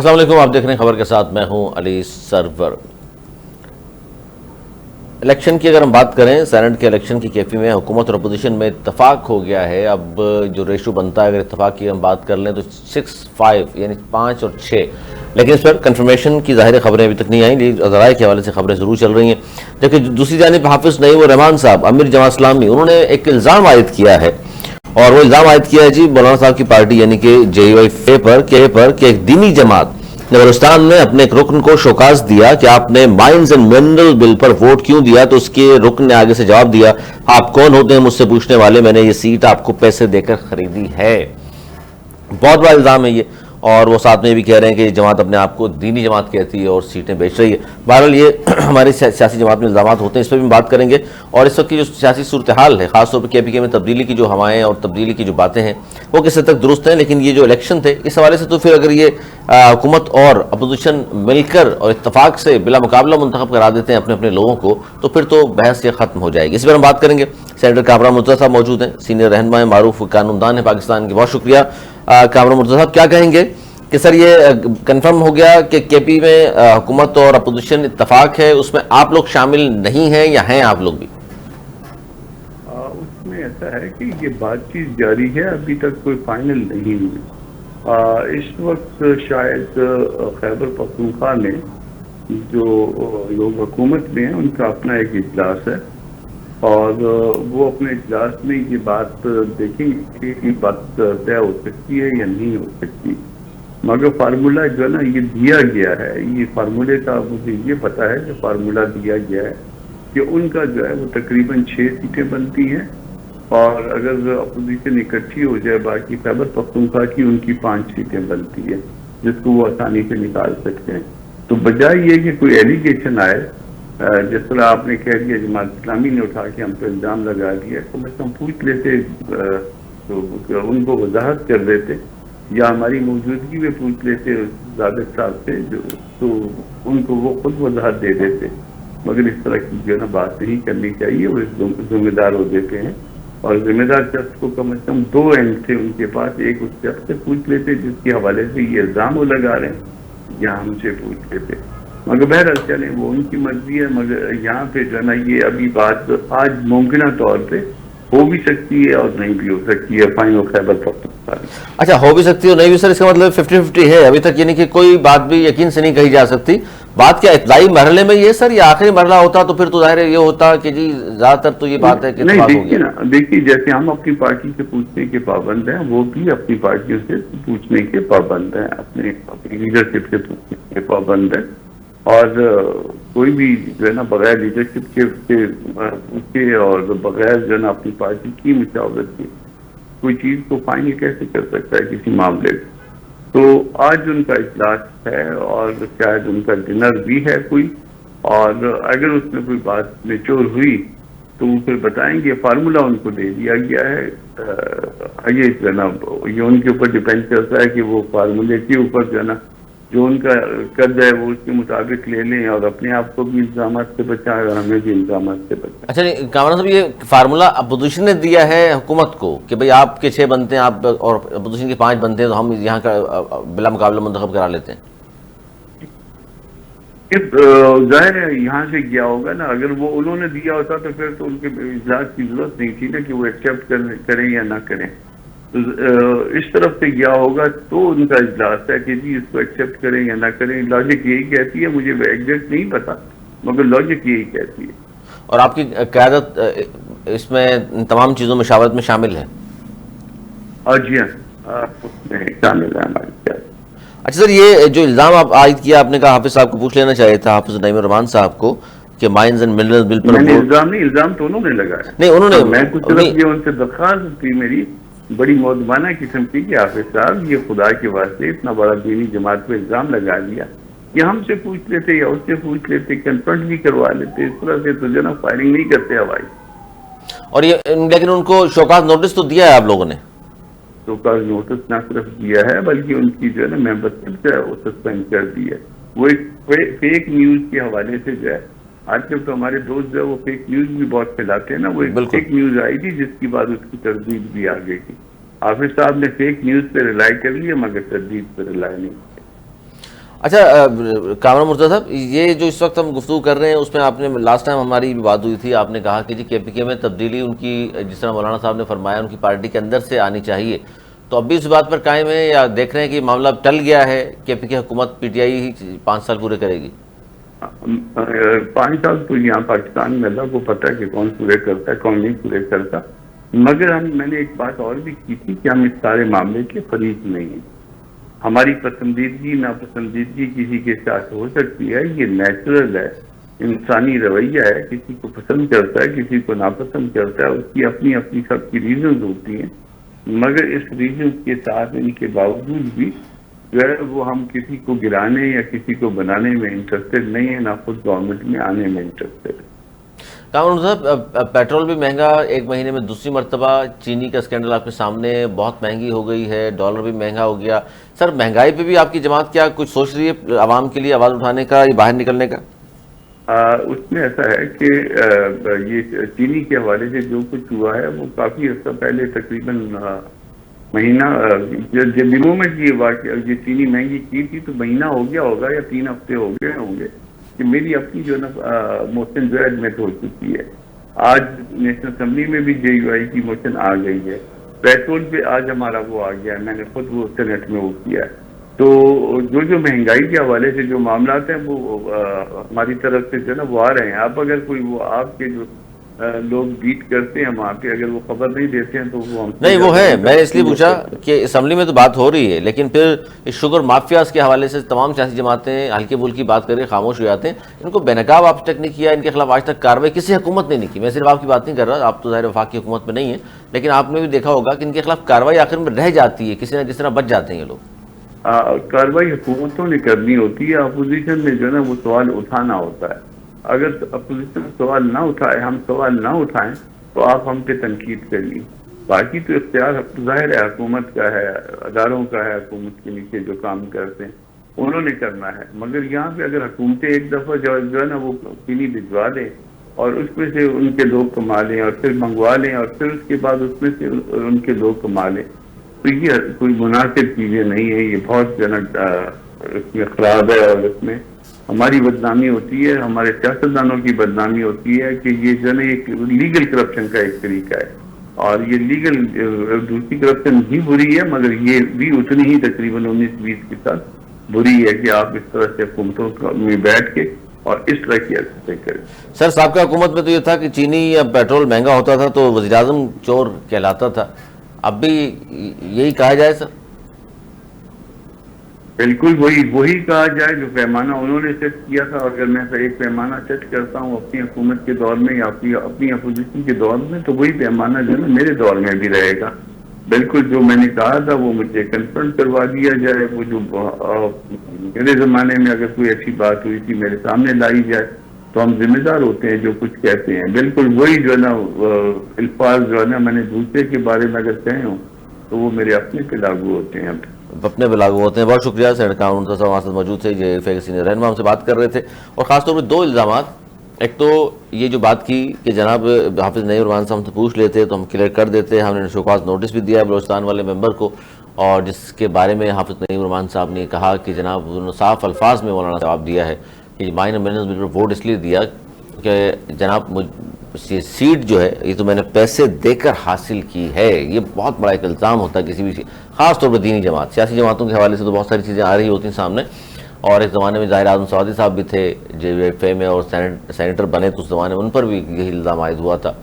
السلام علیکم، آپ دیکھ رہے ہیں خبر کے ساتھ، میں ہوں علی سرور۔ الیکشن کی اگر ہم بات کریں، سینٹ کے الیکشن کی کیفی میں حکومت اور اپوزیشن میں اتفاق ہو گیا ہے۔ اب جو ریشو بنتا ہے، اگر اتفاق کی ہم بات کر لیں تو 6-5 یعنی 5 اور 6، لیکن اس پر کنفرمیشن کی ظاہر خبریں ابھی تک نہیں آئیں، لیکن ذرائع کے حوالے سے خبریں ضرور چل رہی ہیں۔ جبکہ دوسری جانب حافظ نعیم الرحمان صاحب، امیر جماعت اسلامی، انہوں نے ایک الزام عائد کیا ہے، اور وہ الزام عائد کیا ہے جی مولانا صاحب کی پارٹی یعنی کہ JUI پر کہ ایک دینی جماعت نے بلوچستان میں اپنے ایک رکن کو شوکاز دیا کہ آپ نے mines and mineral bill per vote کیوں دیا، تو اس کے رکن نے آگے سے جواب دیا، آپ کون ہوتے ہیں مجھ سے پوچھنے والے، میں نے یہ سیٹ آپ کو پیسے دے کر خریدی ہے۔ بہت بڑا الزام ہے یہ، اور وہ ساتھ میں بھی کہہ رہے ہیں کہ یہ جماعت اپنے آپ کو دینی جماعت کہتی ہے اور سیٹیں بیچ رہی ہے۔ بہرحال یہ ہماری سیاسی جماعت میں الزامات ہوتے ہیں، اس پہ بھی ہم بات کریں گے، اور اس وقت کی جو سیاسی صورتحال ہے، خاص طور پر KPK میں تبدیلی کی جو ہوائیں اور تبدیلی کی جو باتیں ہیں وہ کس حد تک درست ہیں، لیکن یہ جو الیکشن تھے اس حوالے سے تو پھر اگر یہ حکومت اور اپوزیشن مل کر اور اتفاق سے بلا مقابلہ منتخب کرا دیتے ہیں اپنے اپنے لوگوں کو، تو پھر تو بحث یہ ختم ہو جائے گی۔ اس پر ہم بات کریں گے۔ سینیٹر کامران مرتضیٰ صاحب موجود ہیں، سینئر رہنما ہیں، معروف قانون دان ہیں پاکستان کے۔ بہت شکریہ کامران مرتضیٰ صاحب، کیا کہیں گے کہ سر یہ کنفرم ہو گیا کہ KP میں حکومت اور اپوزیشن اتفاق ہے، اس میں آپ لوگ شامل نہیں ہیں یا ہیں آپ لوگ بھی؟ اس میں ایسا ہے کہ یہ بات چیت جاری ہے، ابھی تک کوئی فائنل نہیں ہوئی۔ اس وقت شاید خیبر پختونخوا میں جو لوگ حکومت میں ہیں ان کا اپنا ایک اجلاس ہے، اور وہ اپنے اجلاس میں یہ بات دیکھیں گے کہ بات طے ہو سکتی ہے یا نہیں ہو سکتی، مگر فارمولہ جو ہے نا یہ دیا گیا ہے، یہ فارمولے کا مجھے یہ پتا ہے کہ فارمولہ دیا گیا ہے کہ ان کا جو ہے وہ تقریباً 6 سیٹیں بنتی ہیں، اور اگر اپوزیشن اکٹھی ہو جائے باقی خیبر پختونخوا کی، ان کی 5 سیٹیں بنتی ہیں جس کو وہ آسانی سے نکال سکتے ہیں۔ تو بجائے یہ کہ کوئی ایلیگیشن آئے، جس طرح آپ نے کہہ دیا جماعت اسلامی نے اٹھا کے ہم پہ الزام لگا دیا، کم از کم پوچھ لیتے تو ان کو وضاحت کر دیتے، یا ہماری موجودگی میں پوچھ لیتے ضابط صاحب سے، تو ان کو وہ خود وضاحت دے دیتے، مگر اس طرح کی جو ہے نا بات نہیں کرنی چاہیے۔ وہ ذمہ دار ہو دیتے ہیں، اور ذمہ دار شخص کو کم از کم 2 اینڈ تھے ان کے پاس، ایک اس شخص سے پوچھ لیتے جس کے حوالے سے یہ الزام وہ لگا رہے ہیں، یا ہم سے پوچھ لیتے، مگر بہرحال چلیں وہ ان کی مرضی ہے۔ مگر یہاں پہ جو ہے نا یہ ابھی بات آج ممکنہ طور پہ ہو بھی سکتی ہے اور نہیں بھی ہو سکتی ہے، فائنل خیبر پختونخوا۔ اچھا، ہو بھی سکتی ہے اور نہیں بھی، سر اس کا مطلب 50-50 ہے ابھی تک، یعنی کہ کوئی بات بھی یقین سے نہیں کہی جا سکتی۔ بات کیا ابتدائی مرحلے میں یہ سر، یا آخری مرحلہ ہوتا تو پھر تو ظاہر یہ ہوتا کہ جی زیادہ تر تو یہ بات ہے کہ اتفاق ہو گیا۔ دیکھیے جیسے ہم اپنی پارٹی سے پوچھنے کے پابند ہیں، وہ بھی اپنی پارٹیوں سے پوچھنے کے پابند ہیں، اپنی لیڈرشپ سے پوچھنے کے پابند ہیں، اور کوئی بھی جو ہے نا بغیر لیڈرشپ کے پوچھے اور بغیر جو ہے نا اپنی پارٹی کی مشاورت کے کوئی چیز کو فائنل کیسے کر سکتا ہے کسی معاملے کو۔ تو آج ان کا اجلاس ہے، اور شاید ان کا ڈنر بھی ہے کوئی، اور اگر اس میں کوئی بات نچوڑ ہوئی تو وہ پھر بتائیں گے۔ فارمولہ ان کو دے دیا گیا ہے، یہ جو ہے نا یہ ان کے اوپر ڈیپینڈ کرتا ہے کہ وہ فارمولے کے اوپر جو ہے نا جو ان کا قد ہے وہ اس کے مطابق لے لیں، اور اپنے آپ کو بھی الزامات سے بچائیں اور ہمیں بھی الزامات سے بچائیں۔ اچھا کامران صاحب، یہ فارمولہ اپوزیشن نے دیا ہے حکومت کو کہ بھئی آپ کے 6 بنتے ہیں، آپ اور اپوزیشن کے 5 بنتے ہیں، تو ہم یہاں کا بلا مقابلہ منتخب کرا لیتے ہیں۔ ظاہر ہے یہاں سے کیا ہوگا نا، اگر وہ انہوں نے دیا ہوتا تو پھر تو ان کے اجلاس کی ضرورت نہیں تھی نا کہ وہ ایکسیپٹ کریں یا نہ کریں۔ تو اس طرف سے کیا ہوگا تو ان کا اجلاس ہے کہ جی اس کو ایکسیپٹ کریں یا نہ کریں۔ لاجک یہی کہتی ہے، مجھے ایگزیکٹ نہیں پتا، مگر لاجک یہی کہتی ہے۔ اور آپ کی قیادت اس میں تمام چیزوں مشاورت میں شامل ہے؟ جی ہاں، اس میں شامل ہے ہماری قیادت۔ اچھا سر، یہ جو الزام آپ عائد کیا، آپ نے کہا حافظ صاحب کو پوچھ لینا چاہیے تھا، حافظ نعیم الرحمان صاحب کو، کہ مائنز اینڈ منرل بل پر میں نے الزام تو انہوں نے لگایا، نہیں انہوں نے، میں کچھ صرف یہ ان سے درخواست تھی میری بڑی مودبانہ قسم کی کہ حافظ صاحب یہ خدا کے واسطے اتنا بڑا دینی جماعت پہ الزام لگا دیا، کہ ہم سے پوچھ لیتے یا اس سے پوچھ لیتے، کنفرنٹ بھی کروا لیتے، اس طرح سے تو جو نا فائرنگ نہیں کرتے ہوائی۔ اور یہ لیکن ان کو شوکاز نوٹس تو دیا ہے آپ لوگوں نے؟ شوکاز نوٹس نہ صرف دیا ہے بلکہ ان کی جو ہے نا ممبرشپ جو ہے وہ سسپینڈ کر دی ہے۔ وہ ایک فیک نیوز کے حوالے سے جو ہے، آج کل تو ہمارے دوست جو ہے وہ فیک نیوز بھی بہت پھیلاتے ہیں نا، وہ ایک فیک نیوز آئی تھی جس کی بعد اس کی تردید بھی آ گئی تھی۔ حافظ صاحب نے فیک نیوز پہ ریلائی کر لیا مگر تردید پہ ریلائی نہیں کیا۔ اچھا کامران مرتضیٰ صاحب، یہ جو اس وقت ہم گفتگو کر رہے ہیں اس میں آپ نے لاسٹ ٹائم ہماری بھی بات ہوئی تھی، آپ نے کہا کہ جی کے پی کے میں تبدیلی ان کی جس طرح مولانا صاحب نے فرمایا ان کی پارٹی کے اندر سے آنی چاہیے، تو اب بھی اس بات پر قائم ہے یا دیکھ رہے ہیں کہ معاملہ ٹل گیا ہے، کے پی کے حکومت پی ٹی آئی ہی 5 سال پورے کرے گی؟ 5 سال تو یہاں پاکستان میں اللہ کو پتہ ہے کہ کون پورے کرتا ہے کون نہیں پورے کرتا، مگر میں نے ایک بات اور بھی کی تھی کہ ہم اس سارے معاملے کے فریق نہیں ہیں. ہماری پسندیدگی ناپسندیدگی کسی کے ساتھ ہو سکتی ہے، یہ نیچرل ہے، انسانی رویہ ہے، کسی کو پسند کرتا ہے کسی کو ناپسند کرتا ہے، اس کی اپنی اپنی سب کی ریزنز ہوتی ہیں، مگر اس ریزنز کے ساتھ ان کے باوجود بھی جو ہے وہ ہم کسی کو گرانے یا کسی کو بنانے میں انٹرسٹڈ نہیں ہے، نہ خود گورنمنٹ میں آنے میں انٹرسٹڈ ہے. کامران صاحب، پیٹرول بھی مہنگا، ایک مہینے میں دوسری مرتبہ، چینی کا اسکینڈل آپ کے سامنے، بہت مہنگی ہو گئی ہے، ڈالر بھی مہنگا ہو گیا. سر مہنگائی پہ بھی آپ کی جماعت کیا کچھ سوچ رہی ہے عوام کے لیے آواز اٹھانے کا یا باہر نکلنے کا؟ اس میں ایسا ہے کہ یہ چینی کے حوالے سے جو کچھ ہوا ہے وہ کافی عرصہ پہلے تقریباً مہینہ دنوں میں یہ چینی مہنگی کی تھی تو مہینہ ہو گیا ہوگا یا 3 ہفتے ہو گئے ہوں گے کہ میری اپنی جو ہے نا موشن جو ہے ایڈمٹ ہو چکی ہے. آج نیشنل اسمبلی میں بھی جے یو آئی کی موشن آ گئی ہے. پیٹرول پہ آج ہمارا وہ آ گیا ہے، میں نے خود وہ سینٹ میں وہ کیا ہے. تو جو مہنگائی کے حوالے سے جو معاملات ہیں وہ ہماری طرف سے جو ہے نا وہ آ رہے ہیں. آپ اگر کوئی وہ آپ کے جو لوگ بیٹ کرتے ہیں وہاں پہ اگر وہ خبر نہیں دیتے ہیں تو وہ ہم نہیں وہ ہے، میں نے اس لیے پوچھا کہ اسمبلی میں تو بات ہو رہی ہے لیکن پھر اس شوگر مافیاز کے حوالے سے تمام سیاسی جماعتیں ہلکی پھلکی بات کر کے خاموش ہو جاتے ہیں. ان کو بے نقاب آپ تک نہیں کیا، ان کے خلاف آج تک کارروائی کسی حکومت نے نہیں کی. میں صرف آپ کی بات نہیں کر رہا، آپ تو ظاہر وفاقی حکومت میں نہیں ہیں، لیکن آپ نے بھی دیکھا ہوگا کہ ان کے خلاف کارروائی آخر میں رہ جاتی ہے، کسی نہ کسی طرح بچ جاتے ہیں یہ لوگ. کارروائی حکومتوں نے کرنی ہوتی ہے، اپوزیشن نے جو ہے نا وہ سوال اٹھانا ہوتا ہے. اگر اپوزیشن سوال نہ اٹھائے، ہم سوال نہ اٹھائیں تو آپ ہم پہ تنقید کریے. باقی تو اختیار ظاہر ہے حکومت کا ہے، اداروں کا ہے، حکومت کے نیچے جو کام کرتے ہیں انہوں نے کرنا ہے. مگر یہاں پہ اگر حکومتیں ایک دفعہ جو ہے نا وہ چینی بھجوا دیں اور اس میں سے ان کے لوگ کما لیں اور پھر منگوا لیں اور پھر اس کے بعد اس میں سے ان کے لوگ کما لیں تو یہ کوئی مناسب چیزیں نہیں ہیں. یہ بہت جو ہے نا اس میں خراب ہے اور اس میں ہماری بدنامی ہوتی ہے، ہمارے سیاستدانوں کی بدنامی ہوتی ہے کہ یہ جو ہے نا ایک لیگل کرپشن کا ایک طریقہ ہے. اور یہ لیگل دوسری کرپشن بھی بری ہے مگر یہ بھی اتنی ہی تقریباً 19-20 کے ساتھ بری ہے کہ آپ اس طرح سے حکومتوں میں بیٹھ کے اور اس طرح کی حرکتیں کریں. سر سابقہ حکومت میں تو یہ تھا کہ چینی یا پیٹرول مہنگا ہوتا تھا تو وزیر اعظم چور کہلاتا تھا، اب بھی یہی کہا جائے سر؟ بالکل وہی کہا جائے جو پیمانہ انہوں نے سیٹ کیا تھا. اگر میں ایک پیمانہ سیٹ کرتا ہوں اپنی حکومت کے دور میں یا اپنی اپوزیشن کے دور میں تو وہی پیمانہ جو ہے نا میرے دور میں بھی رہے گا. بالکل جو میں نے کہا تھا وہ مجھے کنفرم کروا دیا جائے. وہ جو میرے زمانے میں اگر کوئی ایسی بات ہوئی تھی میرے سامنے لائی جائے تو ہم ذمہ دار ہوتے ہیں جو کچھ کہتے ہیں. بالکل وہی جو ہے نا الفاظ جو ہے نا میں نے دوسرے کے بارے میں اگر کہے ہوں تو وہ میرے اپنے پہ لاگو ہوتے ہیں. اپنے پہ لاگو ہوتے ہیں. بہت شکریہ. سینٹ کامران مرتضیٰ ہمارے ساتھ موجود تھے، جے ایف اے کے سینئر رہنما، ہم سے بات کر رہے تھے اور خاص طور پہ 2 الزامات. ایک تو یہ جو بات کی کہ جناب حافظ نعیم الرحمان سے ہم سے پوچھ لیتے تو ہم کلیئر کر دیتے. ہم نے شوکاز نوٹس بھی دیا بلوچستان والے ممبر کو اور جس کے بارے میں حافظ نعیم الرحمان صاحب نے کہا کہ جناب انہوں نے صاف الفاظ میں مولانا جواب دیا ہے کہ مائنر مینجمنٹ پر ووٹ اس لیے دیا کہ جناب یہ سیٹ جو ہے یہ تو میں نے پیسے دے کر حاصل کی ہے. یہ بہت بڑا ایک الزام ہوتا ہے کسی بھی خاص طور پر دینی جماعت. سیاسی جماعتوں کے حوالے سے تو بہت ساری چیزیں آ رہی ہوتی ہیں سامنے، اور ایک زمانے میں ظاہر اعظم سعودی صاحب بھی تھے جے ایف اے میں اور سینیٹر بنے تو اس زمانے میں ان پر بھی یہی الزام عائد ہوا تھا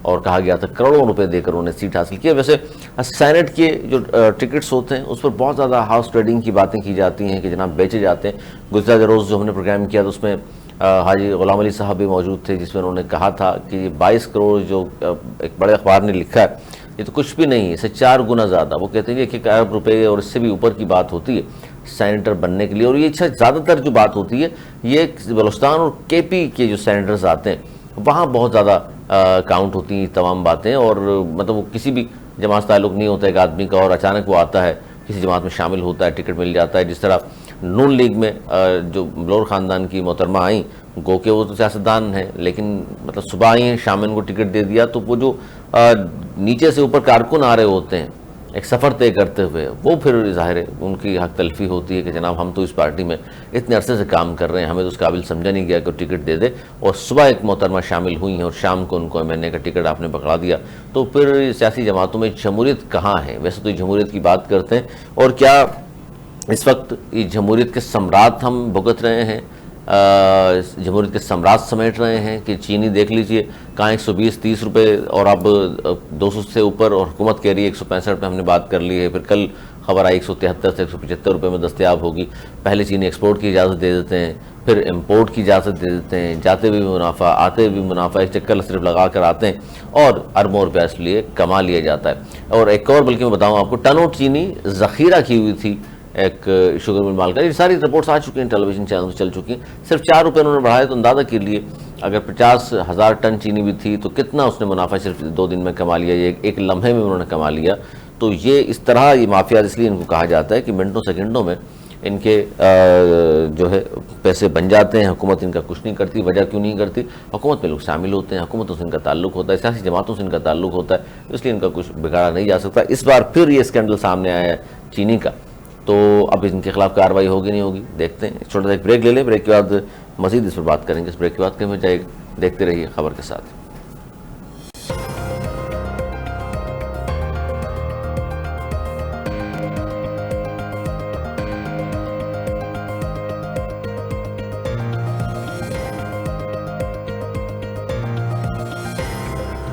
اور کہا گیا تھا کروڑوں روپے دے کر انہوں نے سیٹ حاصل کی. ویسے سینٹ کے جو ٹکٹس ہوتے ہیں اس پر بہت زیادہ ہاؤس ٹریڈنگ کی باتیں کی جاتی ہیں کہ جناب بیچے جاتے ہیں. گزشتہ روز جو ہم نے پروگرام کیا تو اس میں حاجی غلام علی صاحب بھی موجود تھے جس میں انہوں نے کہا تھا کہ یہ 22 کروڑ جو ایک بڑے اخبار نے لکھا ہے یہ تو کچھ بھی نہیں ہے، اس سے 4 گنا زیادہ. وہ کہتے ہیں کہ 1 ارب روپے اور اس سے بھی اوپر کی بات ہوتی ہے سینیٹر بننے کے لیے. اور یہ زیادہ تر جو بات ہوتی ہے یہ بلوچستان اور کے پی کے جو سینیٹرز آتے ہیں وہاں بہت زیادہ کاؤنٹ ہوتی ہیں تمام باتیں. اور مطلب وہ کسی بھی جماعت تعلق نہیں ہوتا ایک آدمی کا اور اچانک وہ آتا ہے کسی جماعت میں شامل ہوتا ہے، ٹکٹ مل جاتا ہے. جس طرح نون لیگ میں جو بلور خاندان کی محترمہ آئیں گو کہ وہ تو سیاستدان ہیں لیکن مطلب صبح آئی ہیں شام میں ان کو ٹکٹ دے دیا. تو وہ جو نیچے سے اوپر کارکن آ رہے ہوتے ہیں ایک سفر طے کرتے ہوئے، وہ پھر ظاہر ہے ان کی حق تلفی ہوتی ہے کہ جناب ہم تو اس پارٹی میں اتنے عرصے سے کام کر رہے ہیں، ہمیں تو اس قابل سمجھا نہیں گیا کہ ٹکٹ دے دے، اور صبح ایک محترمہ شامل ہوئی ہیں اور شام کو ان کو ایم این اے کا ٹکٹ آپ نے پکڑا دیا، تو پھر سیاسی جماعتوں میں جمہوریت کہاں ہے؟ ویسے تو یہ جمہوریت کی بات کرتے ہیں، اور کیا اس وقت یہ جمہوریت کے ثمرات ہم بھگت رہے ہیں، جمہوریت کے ثمرات سمیٹ رہے ہیں کہ چینی دیکھ لیجئے کہاں 120-130 روپے اور اب 200 سے اوپر، اور حکومت کہہ رہی ہے 165 پہ ہم نے بات کر لی ہے، پھر کل خبر آئی 173 سے 175 روپے میں دستیاب ہوگی۔ پہلے چینی ایکسپورٹ کی اجازت دے دیتے ہیں، پھر امپورٹ کی اجازت دے دیتے ہیں، جاتے بھی منافع آتے بھی منافع، ایک چکر صرف لگا کر آتے ہیں اور اربوں روپیہ اس لیے کما لیا جاتا ہے۔ اور ایک اور بلکہ میں بتاؤں آپ کو، ٹنوں چینی ذخیرہ کی ہوئی تھی ایک شوگر مل مال کا، یہ ساری رپورٹس آ چکی ہیں، ٹیلی ویژن چینل چل چکی ہیں، صرف 4 روپے انہوں نے بڑھائے، تو اندازہ کے لیے اگر 50,000 ٹن چینی بھی تھی تو کتنا اس نے منافع صرف 2 دن میں کما لیا، یہ ایک لمحے میں انہوں نے کما لیا۔ تو یہ اس طرح یہ مافیاز اس لیے ان کو کہا جاتا ہے کہ منٹوں سیکنڈوں میں ان کے جو ہے پیسے بن جاتے ہیں، حکومت ان کا کچھ نہیں کرتی۔ وجہ کیوں نہیں کرتی؟ حکومت میں لوگ شامل ہوتے ہیں، حکومتوں سے ان کا تعلق ہوتا ہے، سیاسی جماعتوں سے ان کا تعلق ہوتا ہے، اس لیے ان کا کچھ بگاڑا نہیں جا سکتا۔ اس بار پھر یہ اسکینڈل سامنے آیا ہے چینی کا، تو اب ان کے خلاف کارروائی ہوگی نہیں ہوگی، دیکھتے ہیں۔ چھوٹا سا ایک بریک لے لیں، بریک کے بعد مزید اس پر بات کریں گے۔ اس بریک کے بعد کہیں جائے گا، دیکھتے رہیے خبر کے ساتھ۔